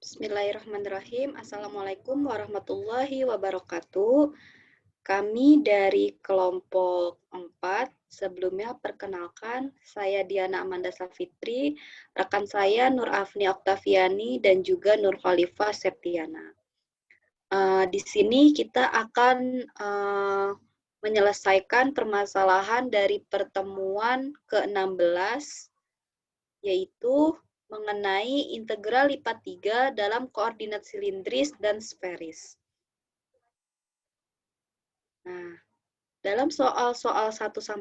Bismillahirrahmanirrahim. Assalamualaikum warahmatullahi wabarakatuh. Kami dari kelompok 4. Sebelumnya perkenalkan, saya Diana Amanda Safitri, rekan saya Nur Afni Oktaviani, dan juga Nur Khalifah Septiana. Di sini kita akan menyelesaikan permasalahan dari pertemuan ke-16, yaitu mengenai integral lipat 3 dalam koordinat silindris dan sferis. Nah, dalam soal-soal 1-6,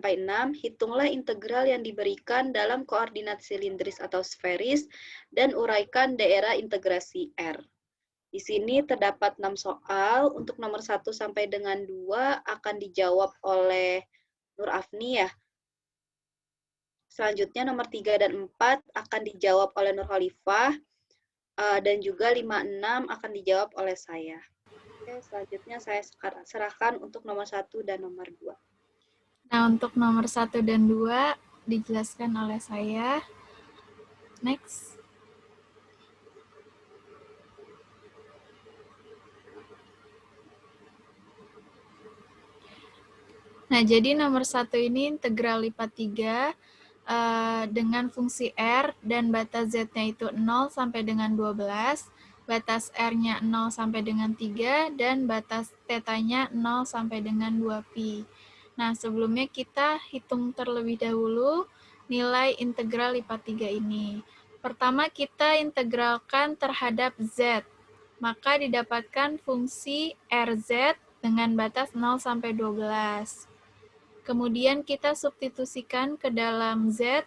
hitunglah integral yang diberikan dalam koordinat silindris atau sferis dan uraikan daerah integrasi R. Di sini terdapat 6 soal, untuk nomor 1 sampai dengan 2 akan dijawab oleh Nur Afni ya. Selanjutnya nomor 3 dan 4 akan dijawab oleh Nur Khalifah, dan juga 5-6 akan dijawab oleh saya. Oke, selanjutnya saya serahkan untuk nomor 1 dan nomor 2. Nah, untuk nomor 1 dan 2 dijelaskan oleh saya. Next. Nah, jadi nomor 1 ini integral lipat 3 dengan fungsi R dan batas Z-nya itu 0 sampai dengan 12, batas R-nya 0 sampai dengan 3, dan batas θ-nya 0 sampai dengan 2pi. Nah, sebelumnya kita hitung terlebih dahulu nilai integral lipat 3 ini. Pertama, kita integralkan terhadap Z. Maka didapatkan fungsi RZ dengan batas 0 sampai 12. Kemudian kita substitusikan ke dalam Z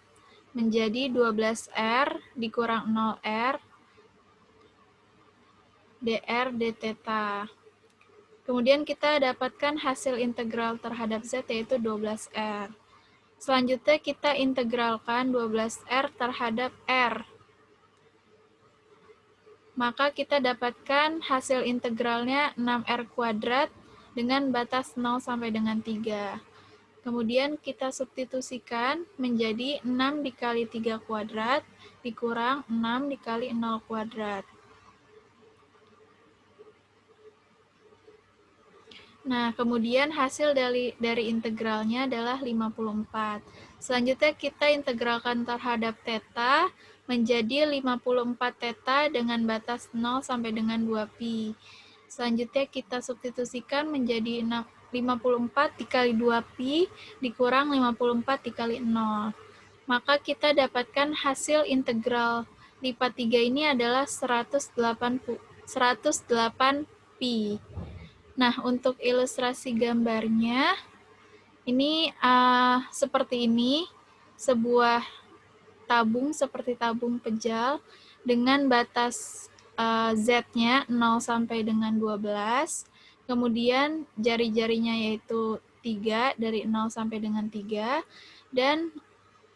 menjadi 12R dikurang 0R dr dθ. Kemudian kita dapatkan hasil integral terhadap Z yaitu 12R. Selanjutnya kita integralkan 12R terhadap R. Maka kita dapatkan hasil integralnya 6R kuadrat dengan batas 0 sampai dengan 3. Kemudian kita substitusikan menjadi 6 dikali 3 kuadrat dikurang 6 dikali 0 kuadrat. Nah, kemudian hasil dari integralnya adalah 54. Selanjutnya kita integralkan terhadap θ menjadi 54 θ dengan batas 0 sampai dengan 2pi. Selanjutnya kita substitusikan menjadi 54 dikali 2pi dikurang 54 dikali 0. Maka kita dapatkan hasil integral lipat 3 ini adalah 108pi. Nah, untuk ilustrasi gambarnya, ini seperti ini, sebuah tabung seperti tabung pejal dengan batas Z-nya 0 sampai dengan 12, kemudian jari-jarinya yaitu 3 dari 0 sampai dengan 3, dan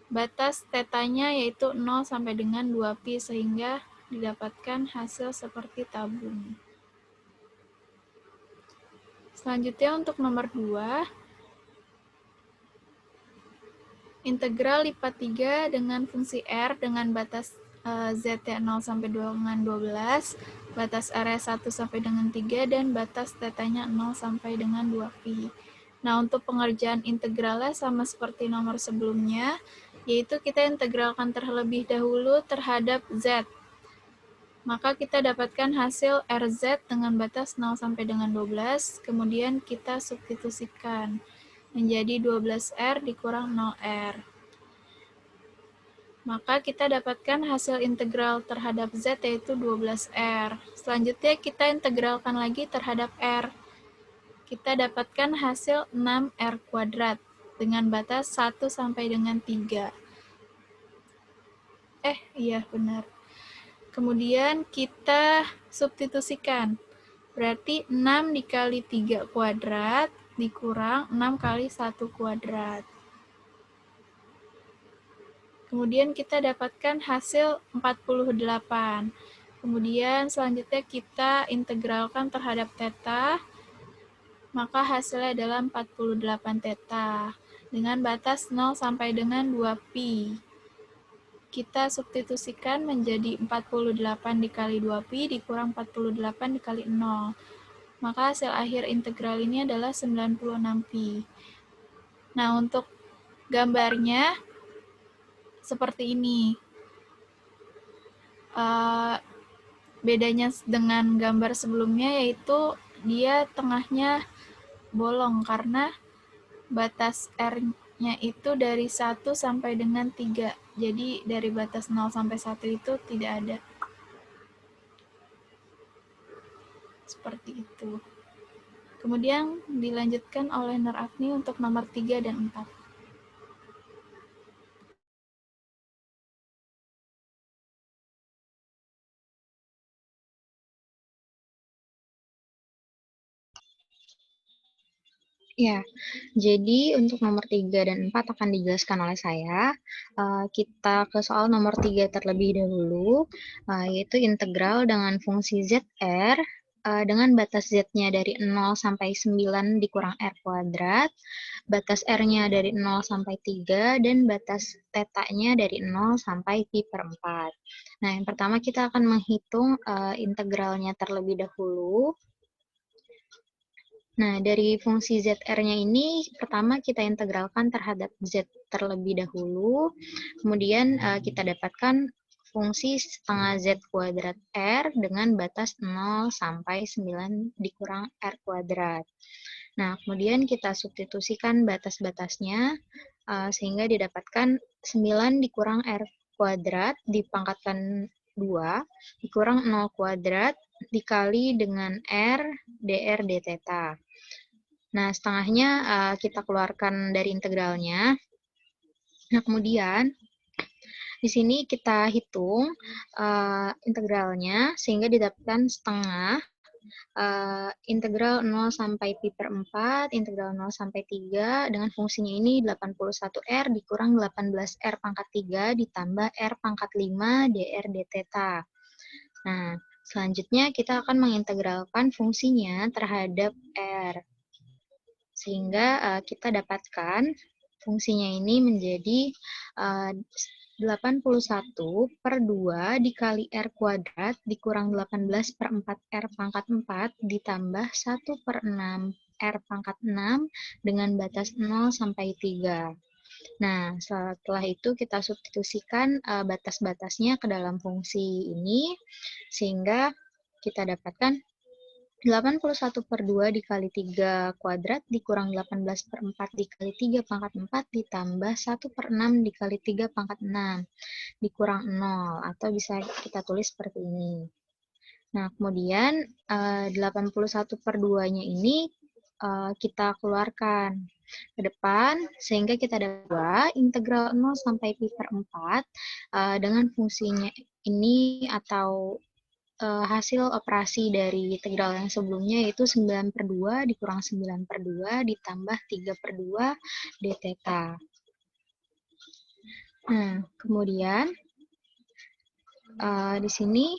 batas θ-nya yaitu 0 sampai dengan 2pi sehingga didapatkan hasil seperti tabung. Selanjutnya untuk nomor 2, integral lipat 3 dengan fungsi R dengan batas Z-nya 0 sampai dengan 12, batas R-nya 1 sampai dengan 3, dan batas θ-nya 0 sampai dengan 2pi. Nah, untuk pengerjaan integralnya sama seperti nomor sebelumnya, yaitu kita integralkan terlebih dahulu terhadap Z. Maka kita dapatkan hasil RZ dengan batas 0 sampai dengan 12, kemudian kita substitusikan menjadi 12R dikurang 0R. Maka kita dapatkan hasil integral terhadap Z yaitu 12R. Selanjutnya kita integralkan lagi terhadap R. Kita dapatkan hasil 6R kuadrat dengan batas 1 sampai dengan 3. Iya benar. Kemudian kita substitusikan. Berarti 6 dikali 3 kuadrat dikurang 6 kali 1 kuadrat. Kemudian kita dapatkan hasil 48. Kemudian selanjutnya kita integralkan terhadap θ, maka hasilnya adalah 48 θ dengan batas 0 sampai dengan 2pi. kita substitusikan menjadi 48 dikali 2pi dikurang 48 dikali 0. Maka hasil akhir integral ini adalah 96pi. Nah, untuk gambarnya seperti ini. Bedanya dengan gambar sebelumnya yaitu dia tengahnya bolong karena batas R-nya itu dari 1 sampai dengan 3. Jadi dari batas 0 sampai 1 itu tidak ada. Seperti itu. Kemudian dilanjutkan oleh Nur Afni untuk nomor 3 dan 4. Ya, jadi untuk nomor 3 dan 4 akan dijelaskan oleh saya. Kita ke soal nomor 3 terlebih dahulu, yaitu integral dengan fungsi ZR dengan batas Z-nya dari 0 sampai 9 dikurang R kuadrat, batas R-nya dari 0 sampai 3, dan batas θ-nya dari 0 sampai pi per 4. Nah, yang pertama kita akan menghitung integralnya terlebih dahulu. Nah, dari fungsi ZR-nya ini, pertama kita integralkan terhadap Z terlebih dahulu, kemudian kita dapatkan fungsi setengah Z kuadrat R dengan batas 0 sampai 9 dikurang R kuadrat. Nah, kemudian kita substitusikan batas-batasnya, sehingga didapatkan 9 dikurang R kuadrat dipangkatkan 2, dikurang 0 kuadrat, dikali dengan R dr dθ. Nah, setengahnya kita keluarkan dari integralnya. Nah, kemudian di sini kita hitung integralnya sehingga didapatkan setengah integral 0 sampai pi per 4, integral 0 sampai 3 dengan fungsinya ini 81R dikurang 18R pangkat 3 ditambah R pangkat 5 dr dθ. Nah, selanjutnya kita akan mengintegralkan fungsinya terhadap R. Sehingga kita dapatkan fungsinya ini menjadi 81 per 2 dikali R kuadrat dikurang 18 per 4 R pangkat 4 ditambah 1 per 6 R pangkat 6 dengan batas 0 sampai 3. Nah, setelah itu kita substitusikan batas-batasnya ke dalam fungsi ini, sehingga kita dapatkan 81 per 2 dikali 3 kuadrat dikurang 18 per 4 dikali 3 pangkat 4 ditambah 1 per 6 dikali 3 pangkat 6 dikurang 0, atau bisa kita tulis seperti ini. Nah, kemudian 81 per 2-nya ini kita keluarkan ke depan, sehingga kita dapat integral 0 sampai pi per 4 dengan fungsinya ini atau hasil operasi dari integral yang sebelumnya yaitu 9 per 2 dikurang 9 per 2 ditambah 3 per 2 dθ. Nah, kemudian di sini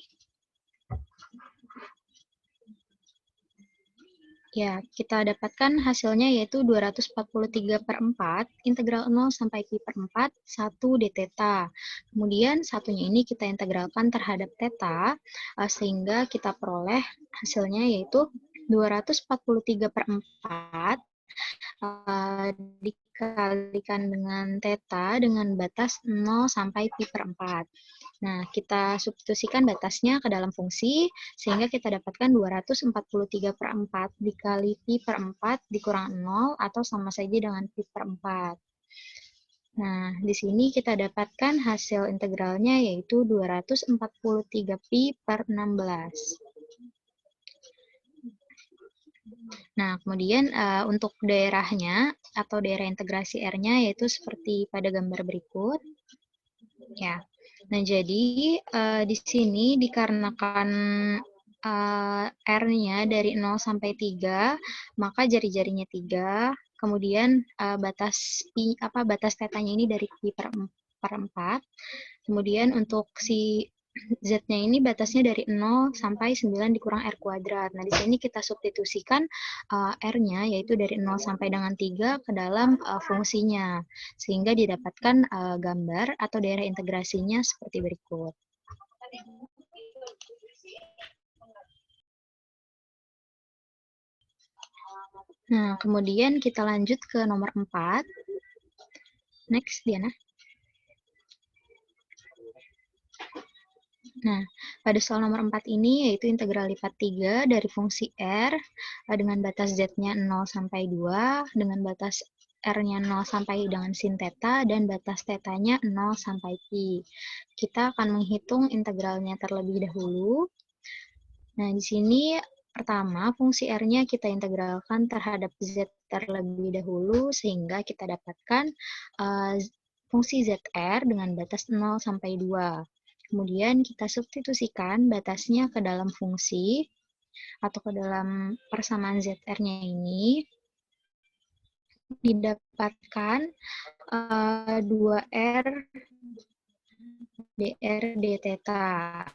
ya, kita dapatkan hasilnya yaitu 243 per 4, integral 0 sampai pi per 4, 1 dθ. Kemudian satunya ini kita integralkan terhadap θ, sehingga kita peroleh hasilnya yaitu 243 per 4 dikalikan dengan θ dengan batas 0 sampai pi per 4. Nah, kita substitusikan batasnya ke dalam fungsi, sehingga kita dapatkan 243 per 4 dikali pi per 4 dikurang 0, atau sama saja dengan pi per 4. Nah, di sini kita dapatkan hasil integralnya yaitu 243 pi per 16. Nah, kemudian untuk daerahnya atau daerah integrasi R-nya yaitu seperti pada gambar berikut. Ya. Nah, jadi di sini dikarenakan R-nya dari 0 sampai 3, maka jari-jarinya 3, kemudian batas θ-nya ini dari pi per 4. Kemudian untuk si Z-nya ini batasnya dari 0 sampai 9 dikurang R kuadrat. Nah, di sini kita substitusikan R-nya, yaitu dari 0 sampai dengan 3 ke dalam fungsinya. Sehingga didapatkan gambar atau daerah integrasinya seperti berikut. Nah, kemudian kita lanjut ke nomor 4. Next, Diana. Nah, pada soal nomor 4 ini yaitu integral lipat 3 dari fungsi R dengan batas Z-nya 0 sampai 2, dengan batas R-nya 0 sampai dengan sin theta, dan batas theta-nya 0 sampai pi. Kita akan menghitung integralnya terlebih dahulu. Nah, di sini pertama, fungsi R-nya kita integralkan terhadap Z terlebih dahulu, sehingga kita dapatkan fungsi ZR dengan batas 0 sampai 2. Kemudian kita substitusikan batasnya ke dalam fungsi, atau ke dalam persamaan ZR-nya ini, didapatkan 2R dr d theta.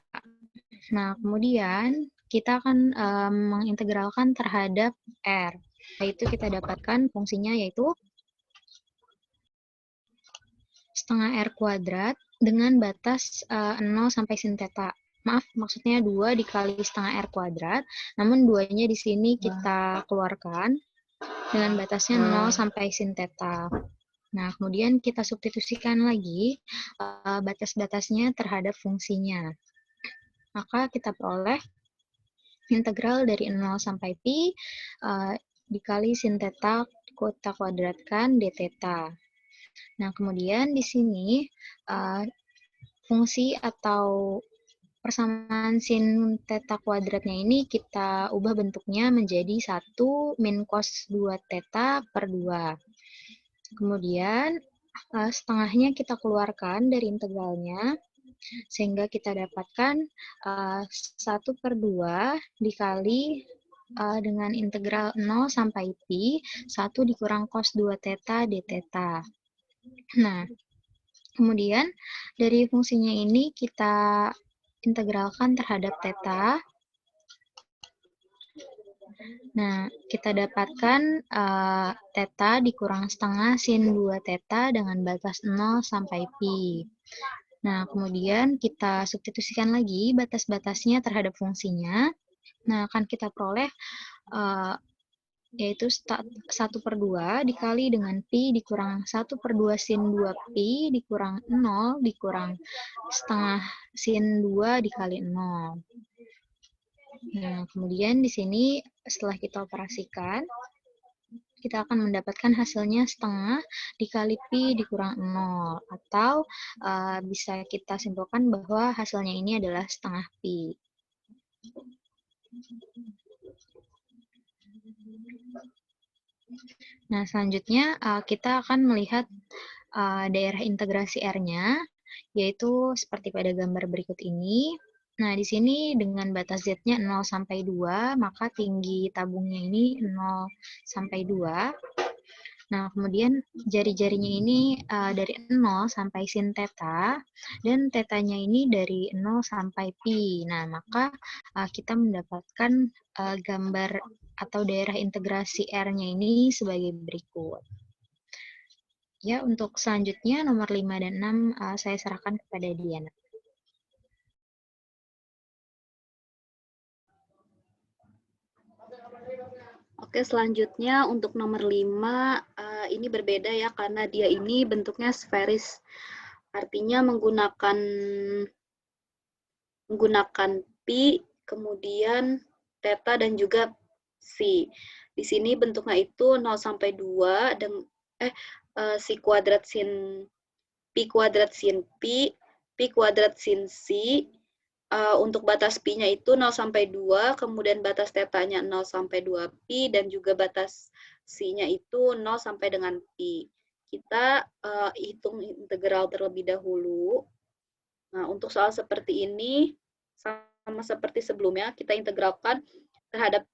Nah, kemudian kita akan mengintegralkan terhadap R. Yaitu kita dapatkan fungsinya yaitu setengah R kuadrat dengan batas 0 sampai sin theta. Maaf, maksudnya 2 dikali setengah R kuadrat, namun 2-nya di sini kita keluarkan dengan batasnya 0 sampai sin theta. Nah, kemudian kita substitusikan lagi batas-batasnya terhadap fungsinya. Maka kita peroleh integral dari 0 sampai pi dikali sin theta kita kuadratkan d theta. Nah, kemudian di sini fungsi atau persamaan sin theta kuadratnya ini kita ubah bentuknya menjadi 1 min cos 2 theta per 2. Kemudian setengahnya kita keluarkan dari integralnya, sehingga kita dapatkan 1 per 2 dikali dengan integral 0 sampai pi, 1 dikurang cos 2 theta d theta. Nah, kemudian dari fungsinya ini kita integralkan terhadap theta. Nah, kita dapatkan theta dikurang setengah sin 2 theta dengan batas 0 sampai pi. Nah, kemudian kita substitusikan lagi batas-batasnya terhadap fungsinya. Nah, akan kita peroleh yaitu 1 per 2 dikali dengan pi dikurang 1 per 2 sin 2 pi dikurang 0 dikurang setengah sin 2 dikali 0. Nah, kemudian di sini setelah kita operasikan, kita akan mendapatkan hasilnya setengah dikali pi dikurang 0. Atau bisa kita simpulkan bahwa hasilnya ini adalah setengah pi. Nah, selanjutnya kita akan melihat daerah integrasi R-nya, yaitu seperti pada gambar berikut ini. Nah, di sini dengan batas Z-nya 0 sampai 2, maka tinggi tabungnya ini 0 sampai 2. Nah, kemudian jari-jarinya ini dari 0 sampai sin theta, dan theta-nya ini dari 0 sampai pi. Nah, maka kita mendapatkan gambar atau daerah integrasi R-nya ini sebagai berikut. Ya, untuk selanjutnya nomor 5 dan 6 saya serahkan kepada Diana. Oke, selanjutnya untuk nomor 5, ini berbeda ya, karena dia ini bentuknya sferis. Artinya menggunakan pi, kemudian theta, dan juga psi. Di sini bentuknya itu 0 sampai 2, dan si kuadrat sin pi kuadrat sin pi kuadrat sin psi. Untuk batas pi-nya itu 0 sampai 2, kemudian batas theta-nya 0 sampai 2 pi, dan juga batas psi-nya itu 0 sampai dengan pi. Kita hitung integral terlebih dahulu. Nah, untuk soal seperti ini, sama seperti sebelumnya, kita integralkan terhadap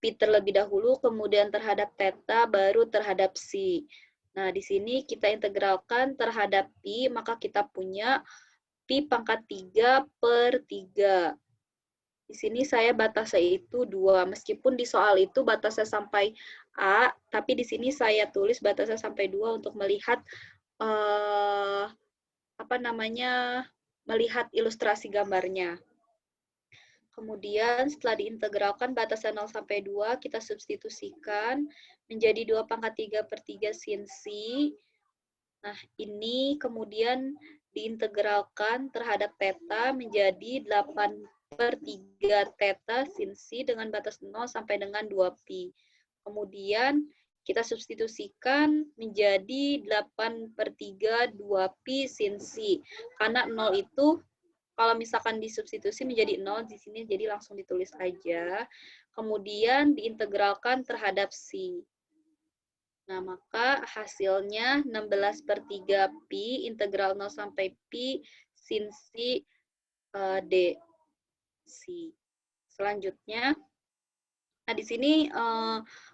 pi terlebih dahulu, kemudian terhadap theta, baru terhadap psi. Nah, di sini kita integralkan terhadap pi, maka kita punya Pi pangkat 3 per 3. Di sini saya batasnya itu 2. Meskipun di soal itu batasnya sampai A, tapi di sini saya tulis batasnya sampai 2 untuk melihat melihat ilustrasi gambarnya. Kemudian setelah diintegralkan batasnya 0 sampai 2, kita substitusikan menjadi 2 pangkat 3 per 3 sin si. Nah, ini kemudian diintegralkan terhadap theta menjadi 8 per 3 theta sin si dengan batas 0 sampai dengan 2 pi. Kemudian kita substitusikan menjadi 8 per 3 2 pi sin si. Karena 0 itu kalau misalkan disubstitusi menjadi 0 di sini, jadi langsung ditulis aja. Kemudian diintegralkan terhadap si. Nah, maka hasilnya 16 per 3 pi integral 0 sampai pi sin si d si. Selanjutnya, nah di sini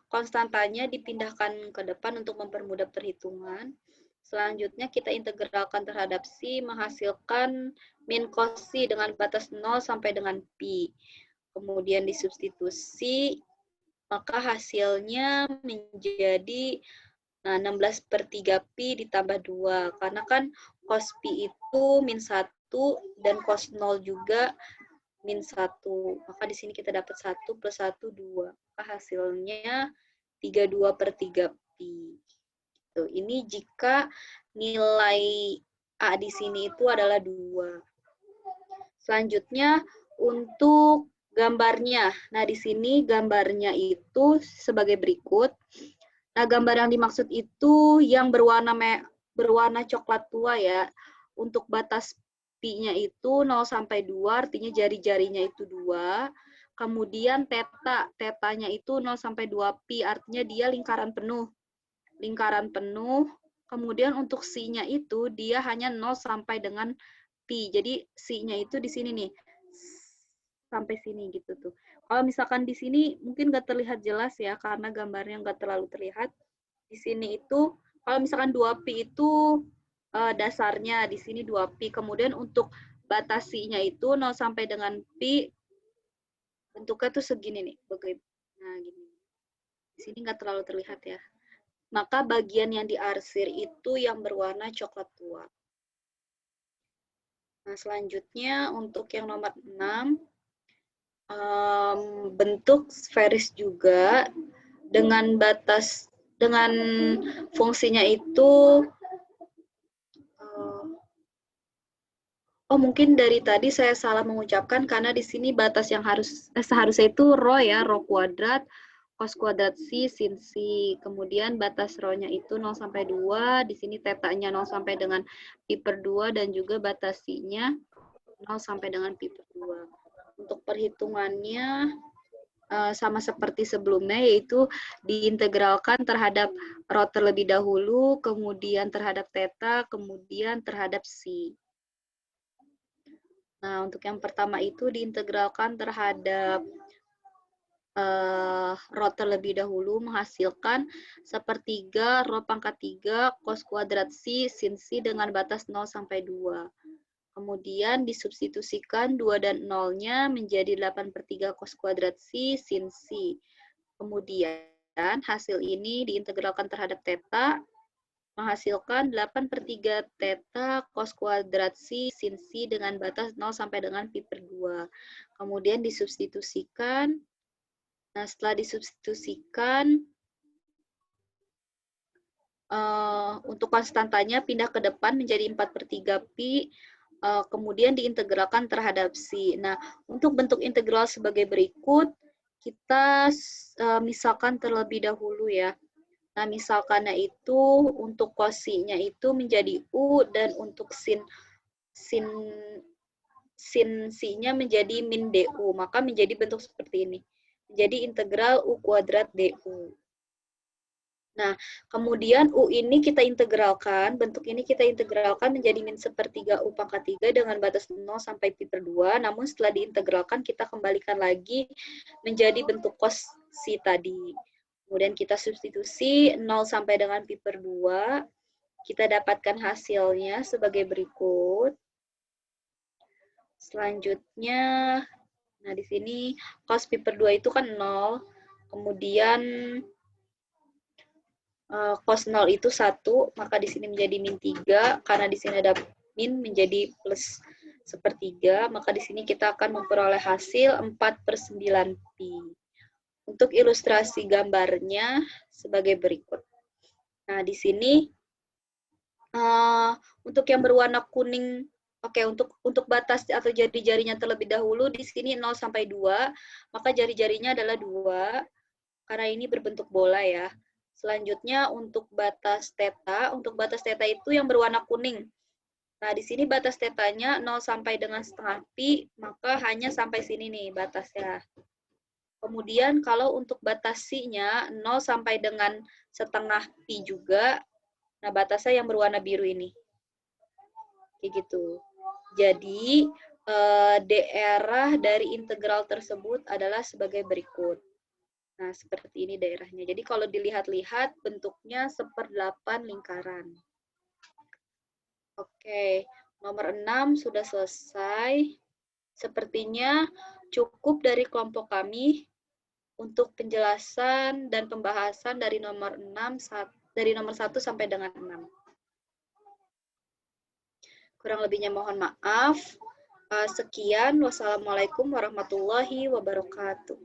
konstantanya dipindahkan ke depan untuk mempermudah perhitungan. Selanjutnya kita integralkan terhadap si menghasilkan min cos si dengan batas 0 sampai dengan pi. Kemudian disubstitusi, maka hasilnya menjadi 16 per 3 pi ditambah 2. Karena kan cos pi itu min 1 dan cos 0 juga min 1. Maka di sini kita dapat 1 plus 1, 2. Maka hasilnya 32 per 3 pi. Ini jika nilai A di sini itu adalah 2. Selanjutnya untuk gambarnya. Nah, di sini gambarnya itu sebagai berikut. Nah, gambar yang dimaksud itu yang berwarna coklat tua ya. Untuk batas pi-nya itu 0 sampai 2, artinya jari-jarinya itu 2. Kemudian tetanya itu 0 sampai 2 pi, artinya dia lingkaran penuh. Kemudian untuk si-nya itu dia hanya 0 sampai dengan pi. Jadi si-nya itu di sini nih. Sampai sini gitu tuh. Kalau misalkan di sini mungkin nggak terlihat jelas ya karena gambarnya nggak terlalu terlihat. Di sini itu kalau misalkan 2 pi itu dasarnya, di sini 2 pi. Kemudian untuk batas si-nya itu 0 sampai dengan pi bentuknya tuh segini nih. Nah, gini. Di sini nggak terlalu terlihat ya. Maka bagian yang diarsir itu yang berwarna coklat tua. Nah, selanjutnya untuk yang nomor 6, bentuk sferis juga dengan fungsinya itu, mungkin dari tadi saya salah mengucapkan karena di sini batas yang seharusnya itu rho ya, rho kuadrat, cos kuadrat si, sin si. Kemudian batas rho-nya itu 0 sampai 2, di sini tetanya 0 sampai dengan pi per 2, dan juga batas si-nya 0 sampai dengan pi per 2. Untuk perhitungannya sama seperti sebelumnya, yaitu diintegralkan terhadap rho terlebih dahulu, kemudian terhadap theta, kemudian terhadap si. Nah, untuk yang pertama itu diintegralkan terhadap rho terlebih dahulu, menghasilkan 1/3 rho pangkat 3 cos kuadrat si sin si dengan batas 0 sampai 2. Kemudian disubstitusikan 2 dan 0-nya menjadi 8/3 cos kuadrat si sin si. Kemudian hasil ini diintegralkan terhadap theta, menghasilkan 8/3 theta cos kuadrat si sin si dengan batas 0 sampai dengan pi per 2. Kemudian disubstitusikan. Nah, setelah disubstitusikan, untuk konstantanya pindah ke depan menjadi 4/3 pi, kemudian diintegralkan terhadap si. Nah, untuk bentuk integral sebagai berikut, kita misalkan terlebih dahulu ya. Nah, misalkannya itu untuk cos-nya itu menjadi U, dan untuk sin si-nya menjadi min DU. Maka menjadi bentuk seperti ini. Menjadi integral U kuadrat DU. Nah, kemudian U ini kita integralkan, bentuk ini kita integralkan menjadi min 1/3 U pangkat 3 dengan batas 0 sampai pi per 2. Namun setelah diintegralkan, kita kembalikan lagi menjadi bentuk cos si tadi. Kemudian kita substitusi 0 sampai dengan pi per 2. Kita dapatkan hasilnya sebagai berikut. Selanjutnya, nah di sini cos pi per 2 itu kan 0, kemudian cos 0 itu 1, maka di sini menjadi min 3, karena di sini ada min menjadi plus sepertiga, maka di sini kita akan memperoleh hasil 4/9 pi. Untuk ilustrasi gambarnya sebagai berikut. Nah, di sini untuk yang berwarna kuning, oke, untuk batas atau jari-jarinya terlebih dahulu di sini 0 sampai 2, maka jari-jarinya adalah 2 karena ini berbentuk bola ya. Selanjutnya untuk batas theta itu yang berwarna kuning. Nah, di sini batas tetanya 0 sampai dengan setengah pi, maka hanya sampai sini nih batasnya. Kemudian kalau untuk batas psi-nya 0 sampai dengan setengah pi juga, nah batasnya yang berwarna biru ini. Kayak gitu. Jadi, daerah dari integral tersebut adalah sebagai berikut. Nah, seperti ini daerahnya. Jadi kalau dilihat-lihat bentuknya 1/8 lingkaran. Oke, nomor 6 sudah selesai. Sepertinya cukup dari kelompok kami untuk penjelasan dan pembahasan dari nomor 1 sampai dengan 6. Kurang lebihnya mohon maaf. Sekian, wassalamualaikum warahmatullahi wabarakatuh.